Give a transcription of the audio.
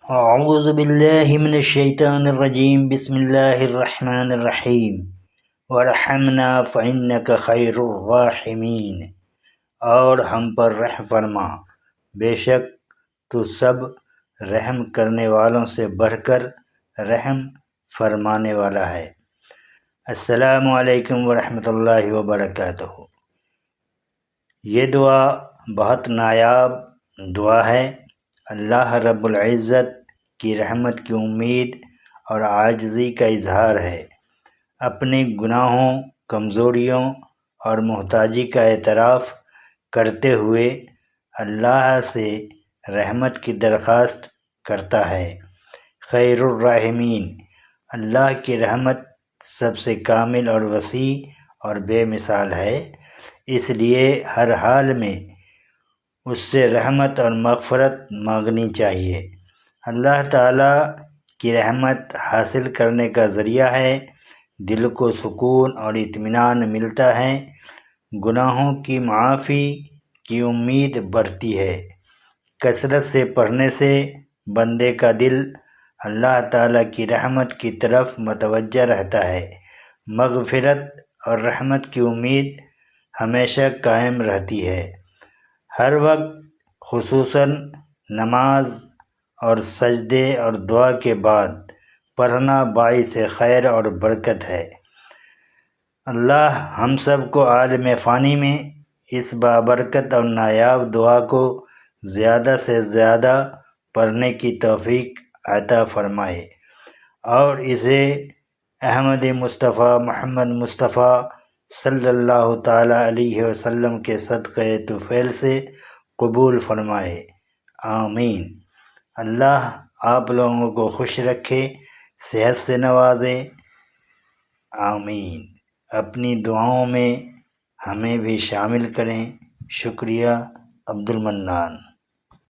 اعوذ باللہ من الشیطان الرجیم بسم اللہ الرحمن الرحیم ورحمنا فإنک خیر الراحمین، اور ہم پر رحم فرما، بے شک تو سب رحم کرنے والوں سے بڑھ کر رحم فرمانے والا ہے۔ السلام علیکم ورحمۃ اللہ وبرکاتہ۔ یہ دعا بہت نایاب دعا ہے۔ اللہ رب العزت کی رحمت کی امید اور عاجزی کا اظہار ہے۔ اپنے گناہوں، کمزوریوں اور محتاجی کا اعتراف کرتے ہوئے اللہ سے رحمت کی درخواست کرتا ہے۔ خیر الراحمین، اللہ کی رحمت سب سے کامل اور وسیع اور بے مثال ہے، اس لیے ہر حال میں اس سے رحمت اور مغفرت مانگنی چاہیے۔ اللہ تعالیٰ کی رحمت حاصل کرنے کا ذریعہ ہے، دل کو سکون اور اطمینان ملتا ہے، گناہوں کی معافی کی امید بڑھتی ہے۔ کثرت سے پڑھنے سے بندے کا دل اللہ تعالیٰ کی رحمت کی طرف متوجہ رہتا ہے، مغفرت اور رحمت کی امید ہمیشہ قائم رہتی ہے۔ ہر وقت، خصوصاً نماز اور سجدے اور دعا کے بعد پڑھنا باعث خیر اور برکت ہے۔ اللہ ہم سب کو عالم فانی میں اس بابرکت اور نایاب دعا کو زیادہ سے زیادہ پڑھنے کی توفیق عطا فرمائے، اور اسے احمد مصطفیٰ محمد مصطفیٰ صلی اللہ تعالیٰ علیہ وسلم کے صدقہ طفیل سے قبول فرمائے، آمین۔ اللہ آپ لوگوں کو خوش رکھے، صحت سے نوازے، آمین۔ اپنی دعاؤں میں ہمیں بھی شامل کریں۔ شکریہ۔ عبد المنان۔